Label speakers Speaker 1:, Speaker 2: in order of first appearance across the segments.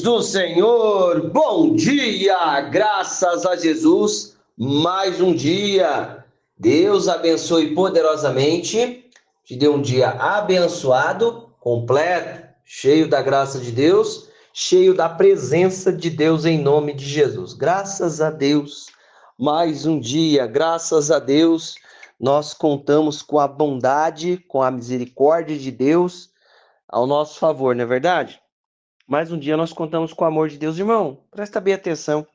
Speaker 1: do Senhor, bom dia, graças a Jesus, mais um dia. Deus abençoe poderosamente, te dê um dia abençoado, completo, cheio da graça de Deus, cheio da presença de Deus em nome de Jesus. Graças a Deus, mais um dia, graças a Deus, nós contamos com a bondade, com a misericórdia de Deus ao nosso favor, não é verdade? Mais um dia nós contamos com o amor de Deus. Irmão, presta bem atenção.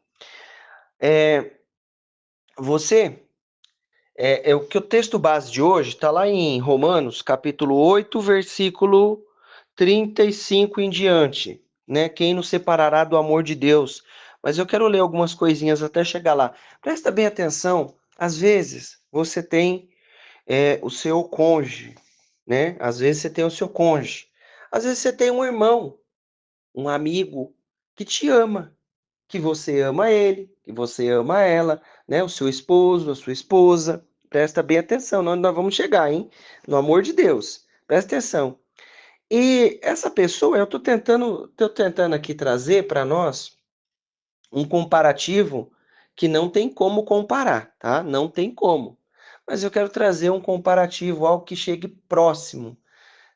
Speaker 1: É, você, o que o texto base de hoje está lá em Romanos, capítulo 8, versículo 35 em diante, né? Quem nos separará do amor de Deus? Mas eu quero ler algumas coisinhas até chegar lá. Presta bem atenção. Às vezes você tem o seu cônjuge, né? Às vezes você tem o seu cônjuge. Às vezes você tem um irmão, um amigo que te ama, que você ama ele, que você ama ela, né? O seu esposo, a sua esposa. Presta bem atenção, nós vamos chegar, hein? No amor de Deus. Presta atenção. E essa pessoa, tô tentando aqui trazer para nós um comparativo que não tem como comparar, tá? Não tem como. Mas eu quero trazer um comparativo, algo que chegue próximo.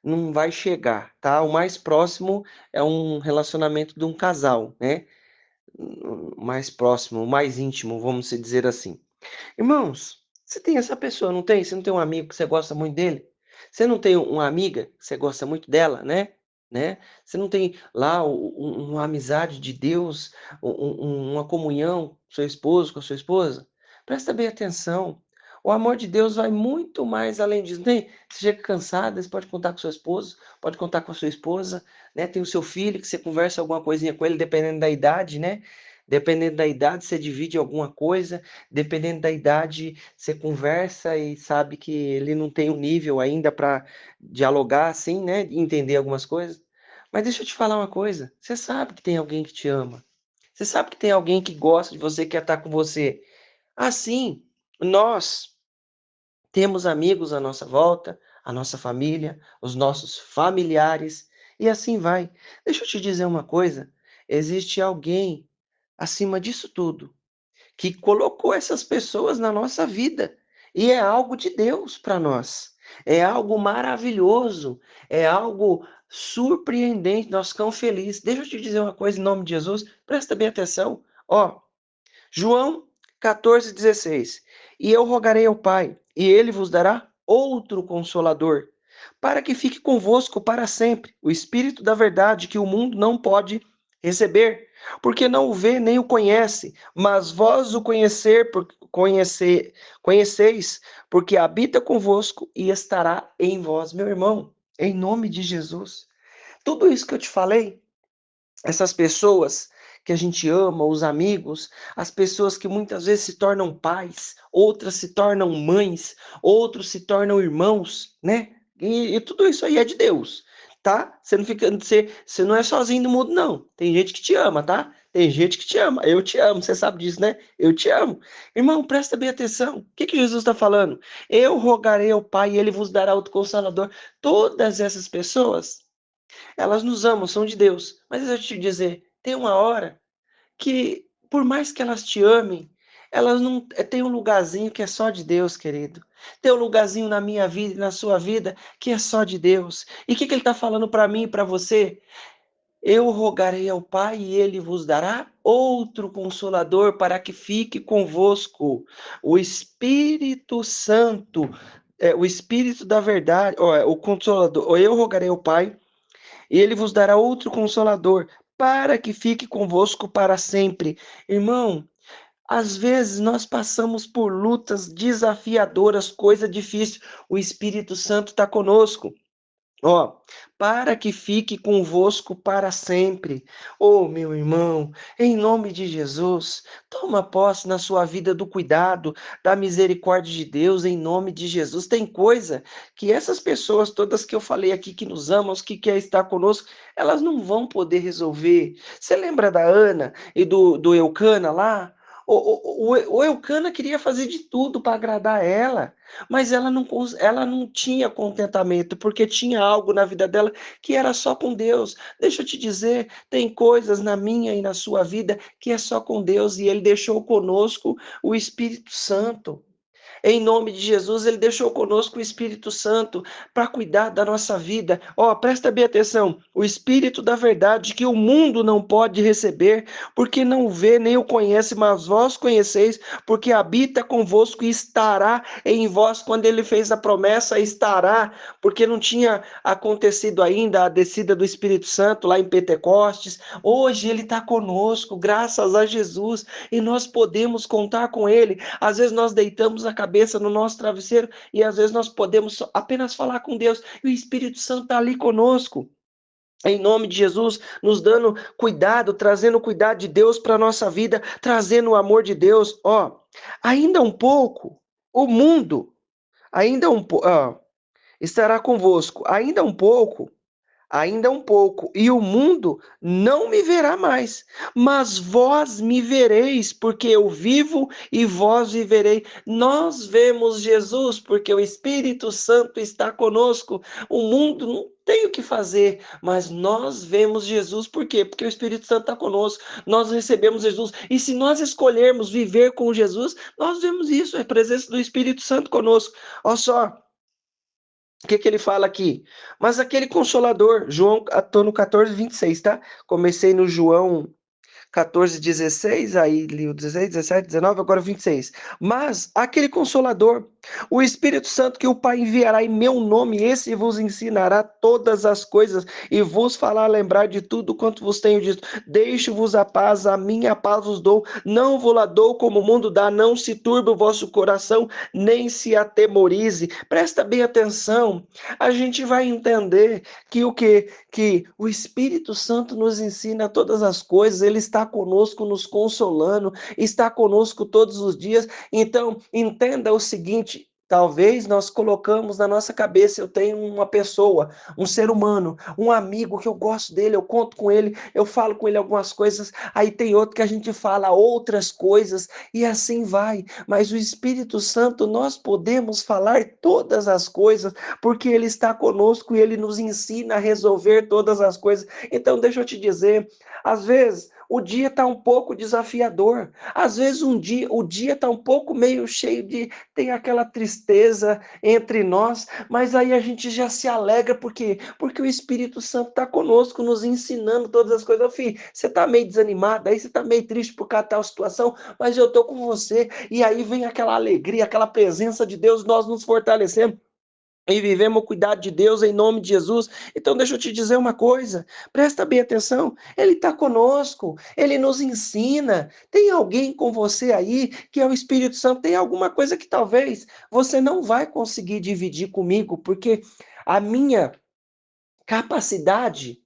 Speaker 1: Não vai chegar, tá? O mais próximo é um relacionamento de um casal, né? Mais próximo, mais íntimo, vamos dizer assim. Irmãos, você tem essa pessoa, não tem? Você não tem um amigo que você gosta muito dele? Você não tem uma amiga que você gosta muito dela, né? Você não tem lá uma amizade de Deus, uma comunhão com seu esposo, com a sua esposa? Presta bem atenção. O amor de Deus vai muito mais além disso. Tem, você chega cansado, você pode contar com seu esposo, pode contar com a sua esposa, né? Tem o seu filho que você conversa alguma coisinha com ele, dependendo da idade, né? Dependendo da idade, você divide alguma coisa. Dependendo da idade, você conversa e sabe que ele não tem um nível ainda para dialogar assim, né? Entender algumas coisas. Mas deixa eu te falar uma coisa. Você sabe que tem alguém que te ama. Você sabe que tem alguém que gosta de você, quer estar com você. Assim, nós temos amigos à nossa volta, a nossa família, os nossos familiares, e assim vai. Deixa eu te dizer uma coisa. Existe alguém acima disso tudo que colocou essas pessoas na nossa vida. E é algo de Deus para nós. É algo maravilhoso, é algo surpreendente. Nós ficamos felizes. Deixa eu te dizer uma coisa em nome de Jesus, presta bem atenção. Ó, João 14,16. E eu rogarei ao Pai, e ele vos dará outro consolador, para que fique convosco para sempre, o Espírito da verdade que o mundo não pode receber, porque não o vê nem o conhece, mas vós o conheceis, porque habita convosco e estará em vós, meu irmão, em nome de Jesus. Tudo isso que eu te falei, essas pessoas que a gente ama, os amigos, as pessoas que muitas vezes se tornam pais, outras se tornam mães, outros se tornam irmãos, né? E tudo isso aí é de Deus, tá? Você não fica, você não é sozinho no mundo, não. Tem gente que te ama, tá? Tem gente que te ama. Eu te amo, você sabe disso, né? Eu te amo. Irmão, presta bem atenção. O que que Jesus está falando? Eu rogarei ao Pai e ele vos dará outro consolador. Todas essas pessoas, elas nos amam, são de Deus. Mas eu te dizer, tem uma hora que, por mais que elas te amem, elas não tem um lugarzinho que é só de Deus, querido. Tem um lugarzinho na minha vida e na sua vida que é só de Deus. E o que, que ele está falando para mim e para você? Eu rogarei ao Pai e ele vos dará outro consolador para que fique convosco, o Espírito Santo, o Espírito da verdade, o consolador. Eu rogarei ao Pai e ele vos dará outro consolador, para que fique convosco para sempre. Irmão, às vezes nós passamos por lutas desafiadoras, coisa difícil. O Espírito Santo está conosco. Ó, para que fique convosco para sempre. Oh, meu irmão, em nome de Jesus, toma posse na sua vida do cuidado, da misericórdia de Deus, em nome de Jesus. Tem coisa que essas pessoas todas que eu falei aqui, que nos amam, que quer estar conosco, elas não vão poder resolver. Você lembra da Ana e do Eucana lá? O Eucana queria fazer de tudo para agradar ela, mas ela não tinha contentamento, porque tinha algo na vida dela que era só com Deus. Deixa eu te dizer, tem coisas na minha e na sua vida que é só com Deus, e Ele deixou conosco o Espírito Santo. Em nome de Jesus, Ele deixou conosco o Espírito Santo para cuidar da nossa vida. Ó, presta bem atenção. O Espírito da verdade que o mundo não pode receber, porque não o vê nem o conhece, mas vós conheceis, porque habita convosco e estará em vós. Quando Ele fez a promessa, estará, porque não tinha acontecido ainda a descida do Espírito Santo lá em Pentecostes. Hoje Ele está conosco, graças a Jesus, e nós podemos contar com Ele. Às vezes nós deitamos a cabeça no nosso travesseiro e às vezes nós podemos apenas falar com Deus e o Espírito Santo está ali conosco. Em nome de Jesus, nos dando cuidado, trazendo o cuidado de Deus para a nossa vida, trazendo o amor de Deus. Ó, ainda um pouco, o mundo, ainda um pouco, estará convosco, ainda um pouco, e o mundo não me verá mais, mas vós me vereis, porque eu vivo e vós viverei. Nós vemos Jesus, porque o Espírito Santo está conosco. O mundo não tem o que fazer, mas nós vemos Jesus, por quê? Porque o Espírito Santo está conosco, nós recebemos Jesus, e se nós escolhermos viver com Jesus, nós vemos isso, é a presença do Espírito Santo conosco. Olha só, o que ele fala aqui? Mas aquele Consolador, João, estou no 14:26, tá? Comecei no João 14:16, aí li o 16, 17, 19, agora 26. Mas aquele Consolador, o Espírito Santo que o Pai enviará em meu nome, esse vos ensinará todas as coisas e vos fará lembrar de tudo quanto vos tenho dito. Deixo-vos a paz, a minha paz vos dou, não vos la dou como o mundo dá, não se turbe o vosso coração, nem se atemorize. Presta bem atenção, a gente vai entender que o que? Que o Espírito Santo nos ensina todas as coisas, ele está conosco, nos consolando, está conosco todos os dias. Então, entenda o seguinte: talvez nós colocamos na nossa cabeça, eu tenho uma pessoa, um ser humano, um amigo que eu gosto dele, eu conto com ele, eu falo com ele algumas coisas, aí tem outro que a gente fala outras coisas, e assim vai. Mas o Espírito Santo, nós podemos falar todas as coisas, porque ele está conosco e ele nos ensina a resolver todas as coisas. Então, deixa eu te dizer, às vezes o dia está um pouco desafiador, às vezes o dia está um pouco meio cheio de, tem aquela tristeza entre nós, mas aí a gente já se alegra, por quê? Porque o Espírito Santo está conosco, nos ensinando todas as coisas. Filho, você está meio desanimado, aí você está meio triste por causa da tal situação, mas eu estou com você, e aí vem aquela alegria, aquela presença de Deus, nós nos fortalecemos e vivemos o cuidado de Deus em nome de Jesus. Então deixa eu te dizer uma coisa, presta bem atenção, Ele está conosco, Ele nos ensina. Tem alguém com você aí que é o Espírito Santo, tem alguma coisa que talvez você não vai conseguir dividir comigo, porque a minha capacidade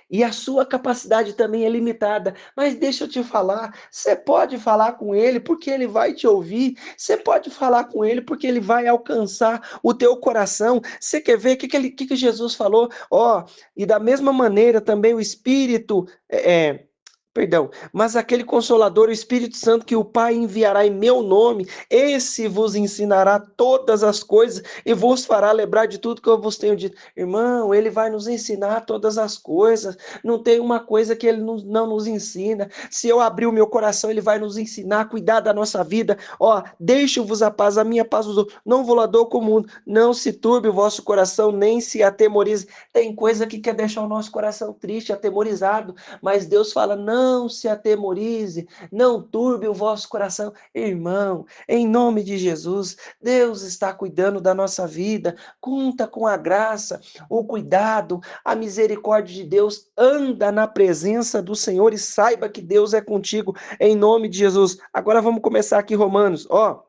Speaker 1: e a sua capacidade também é limitada. Mas deixa eu te falar, você pode falar com ele porque ele vai te ouvir. Você pode falar com ele porque ele vai alcançar o teu coração. Você quer ver o que Jesus falou? Ó, e da mesma maneira também o Espírito Perdão, mas aquele Consolador, o Espírito Santo, que o Pai enviará em meu nome, esse vos ensinará todas as coisas e vos fará lembrar de tudo que eu vos tenho dito. Irmão, ele vai nos ensinar todas as coisas, não tem uma coisa que ele não nos ensina. Se eu abrir o meu coração, ele vai nos ensinar a cuidar da nossa vida. Ó, deixo-vos a paz, a minha paz vos dou, não vou lá dou como o mundo, não se turbe o vosso coração, nem se atemorize. Tem coisa que quer deixar o nosso coração triste, atemorizado, mas Deus fala, não se atemorize, não turbe o vosso coração. Irmão, em nome de Jesus, Deus está cuidando da nossa vida, conta com a graça, o cuidado, a misericórdia de Deus, anda na presença do Senhor e saiba que Deus é contigo, em nome de Jesus. Agora vamos começar aqui Romanos, ó.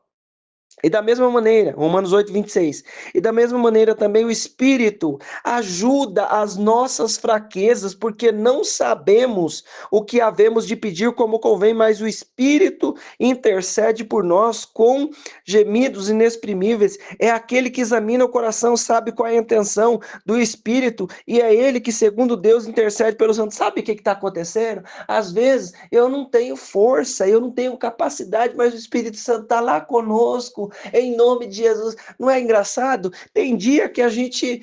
Speaker 1: E da mesma maneira, Romanos 8, 26, e da mesma maneira também o Espírito ajuda as nossas fraquezas, porque não sabemos o que havemos de pedir como convém, mas o Espírito intercede por nós com gemidos inexprimíveis. É aquele que examina o coração, sabe qual é a intenção do Espírito, e é ele que, segundo Deus, intercede pelos santos. Sabe o que está acontecendo? Às vezes eu não tenho força, eu não tenho capacidade, mas o Espírito Santo está lá conosco em nome de Jesus. Não é engraçado? Tem dia que a gente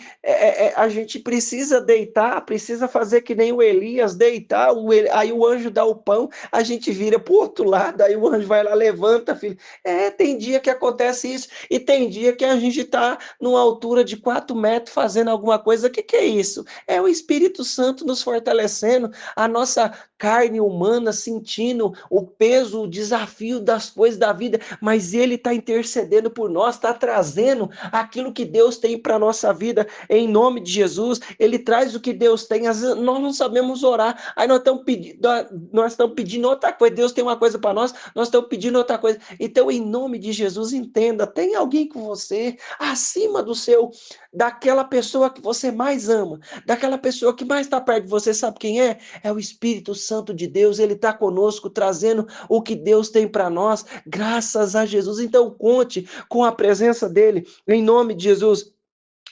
Speaker 1: precisa deitar, precisa fazer que nem o Elias, deitar, aí o anjo dá o pão, a gente vira para o outro lado, aí o anjo vai lá, levanta, filho. Tem dia que acontece isso, e tem dia que a gente está numa altura de 4 metros fazendo alguma coisa. O que é isso? É o Espírito Santo nos fortalecendo, a nossa carne humana sentindo o peso, o desafio das coisas da vida, mas ele está intercedendo por nós, está trazendo aquilo que Deus tem para a nossa vida, em nome de Jesus. Ele traz o que Deus tem. Às vezes nós não sabemos orar, aí nós estamos pedindo outra coisa. Deus tem uma coisa para nós estamos pedindo outra coisa. Então, em nome de Jesus, entenda, tem alguém com você acima daquela pessoa que você mais ama, daquela pessoa que mais está perto de você. Sabe quem é? É o Espírito Santo de Deus. Ele está conosco, trazendo o que Deus tem para nós, graças a Jesus. Então, conte com a presença dele, em nome de Jesus.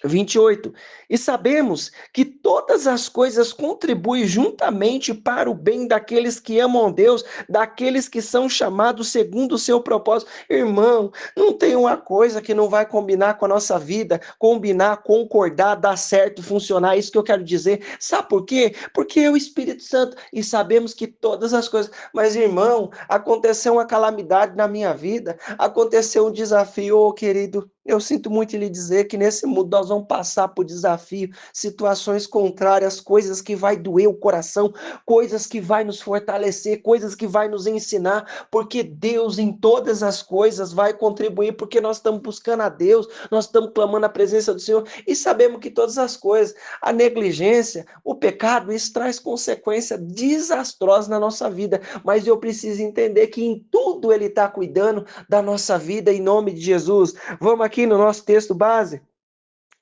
Speaker 1: 28. E sabemos que todas as coisas contribuem juntamente para o bem daqueles que amam a Deus, daqueles que são chamados segundo o seu propósito. Irmão, não tem uma coisa que não vai combinar com a nossa vida, combinar, concordar, dar certo, funcionar. É isso que eu quero dizer. Sabe por quê? Porque é o Espírito Santo e sabemos que todas as coisas. Mas, irmão, aconteceu uma calamidade na minha vida, aconteceu um desafio, ô querido. Eu sinto muito lhe dizer que nesse mundo nós vamos passar por desafio, situações contrárias, coisas que vai doer o coração, coisas que vai nos fortalecer, coisas que vai nos ensinar, porque Deus em todas as coisas vai contribuir, porque nós estamos buscando a Deus, nós estamos clamando a presença do Senhor e sabemos que todas as coisas, a negligência, o pecado, isso traz consequência desastrosa na nossa vida, mas eu preciso entender que em tudo Ele está cuidando da nossa vida, em nome de Jesus. Vamos aqui no nosso texto base.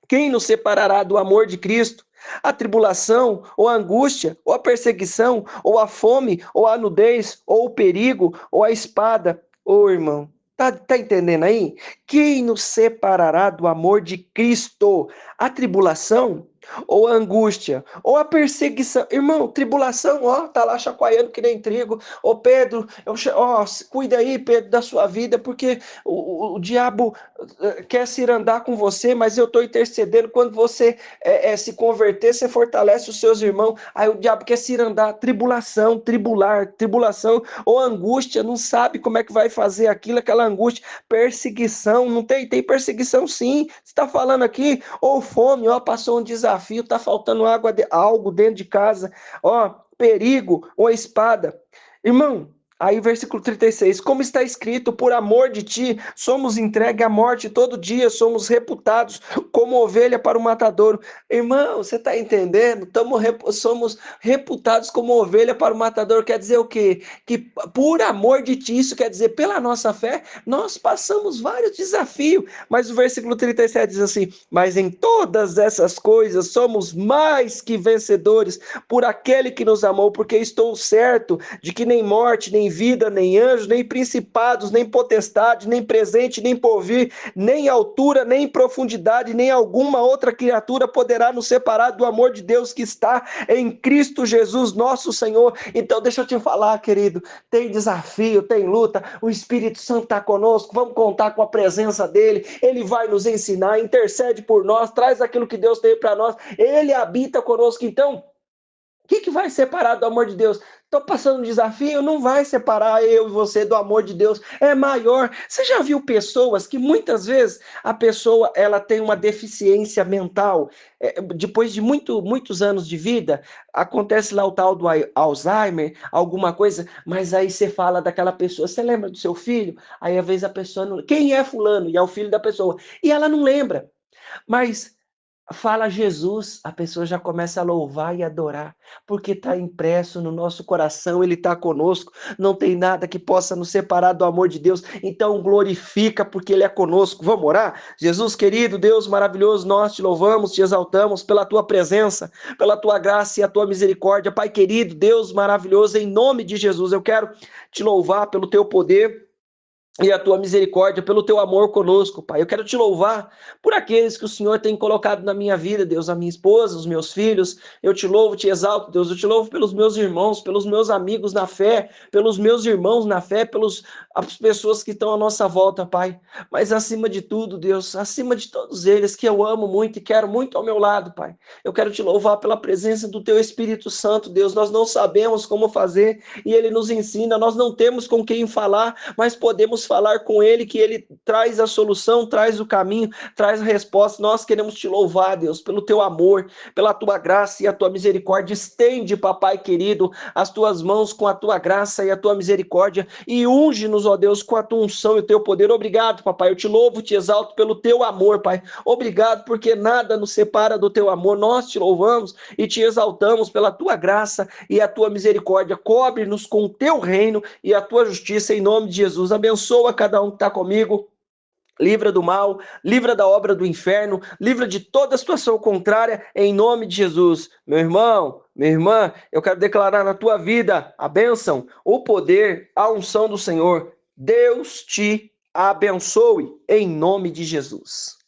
Speaker 1: Quem nos separará do amor de Cristo? A tribulação, ou a angústia, ou a perseguição, ou a fome, ou a nudez, ou o perigo, ou a espada. Ô irmão, tá entendendo aí? Quem nos separará do amor de Cristo? A tribulação, ou a angústia, ou a perseguição. Irmão, tribulação, ó, tá lá chacoalhando que nem trigo. Ô Pedro, cuida aí, Pedro, da sua vida, porque o diabo quer se irandar com você, mas eu estou intercedendo. Quando você se converter, você fortalece os seus irmãos. Aí o diabo quer se irandar. Tribulação, tribulação ou angústia, não sabe como é que vai fazer aquilo, aquela angústia. Perseguição, não tem perseguição sim. Você está falando aqui, ou fome, ó, passou um desafio, está faltando algo dentro de casa, ó, perigo ou espada. Irmão, aí, versículo 36, como está escrito, por amor de ti, somos entregue à morte todo dia, somos reputados como ovelha para o matadouro. Irmão, você está entendendo? Somos reputados como ovelha para o matadouro. Quer dizer o quê? Que por amor de ti, isso quer dizer, pela nossa fé, nós passamos vários desafios. Mas o versículo 37 diz assim, mas em todas essas coisas somos mais que vencedores por aquele que nos amou, porque estou certo de que nem morte, nem vida, nem anjos, nem principados, nem potestade, nem presente, nem porvir, nem altura, nem profundidade, nem alguma outra criatura poderá nos separar do amor de Deus que está em Cristo Jesus, nosso Senhor. Então, deixa eu te falar, querido, tem desafio, tem luta, o Espírito Santo está conosco, vamos contar com a presença dele, ele vai nos ensinar, intercede por nós, traz aquilo que Deus tem para nós, ele habita conosco. Então, o que vai separar do amor de Deus? Estou passando um desafio, não vai separar eu e você do amor de Deus, é maior. Você já viu pessoas que muitas vezes a pessoa ela tem uma deficiência mental, depois de muitos anos de vida, acontece lá o tal do Alzheimer, alguma coisa, mas aí você fala daquela pessoa, você lembra do seu filho? Aí às vezes a pessoa não... Quem é fulano? E é o filho da pessoa. E ela não lembra. Mas Fala Jesus, a pessoa já começa a louvar e adorar, porque está impresso no nosso coração, Ele está conosco, não tem nada que possa nos separar do amor de Deus, então glorifica porque Ele é conosco. Vamos orar? Jesus querido, Deus maravilhoso, nós te louvamos, te exaltamos pela Tua presença, pela Tua graça e a Tua misericórdia. Pai querido, Deus maravilhoso, em nome de Jesus, eu quero te louvar pelo Teu poder e a tua misericórdia, pelo teu amor conosco, Pai. Eu quero te louvar por aqueles que o Senhor tem colocado na minha vida, Deus, a minha esposa, os meus filhos. Eu te louvo, te exalto, Deus. Eu te louvo pelos meus irmãos, pelos meus amigos na fé, pelos meus irmãos na fé, pelas pessoas que estão à nossa volta, Pai. Mas acima de tudo, Deus, acima de todos eles que eu amo muito e quero muito ao meu lado, Pai. Eu quero te louvar pela presença do teu Espírito Santo, Deus. Nós não sabemos como fazer e ele nos ensina. Nós não temos com quem falar, mas podemos falar com ele, que ele traz a solução, traz o caminho, traz a resposta. Nós queremos te louvar, Deus, pelo teu amor, pela tua graça e a tua misericórdia. Estende, papai querido, as tuas mãos com a tua graça e a tua misericórdia e unge-nos, ó Deus, com a tua unção e o teu poder. Obrigado, papai. Eu te louvo, te exalto pelo teu amor, Pai. Obrigado porque nada nos separa do teu amor. Nós te louvamos e te exaltamos pela tua graça e a tua misericórdia. Cobre-nos com o teu reino e a tua justiça em nome de Jesus. Abençoa cada um que está comigo. Livra do mal, livra da obra do inferno, livra de toda situação contrária, em nome de Jesus. Meu irmão, minha irmã, eu quero declarar na tua vida a bênção, o poder, a unção do Senhor. Deus te abençoe, em nome de Jesus.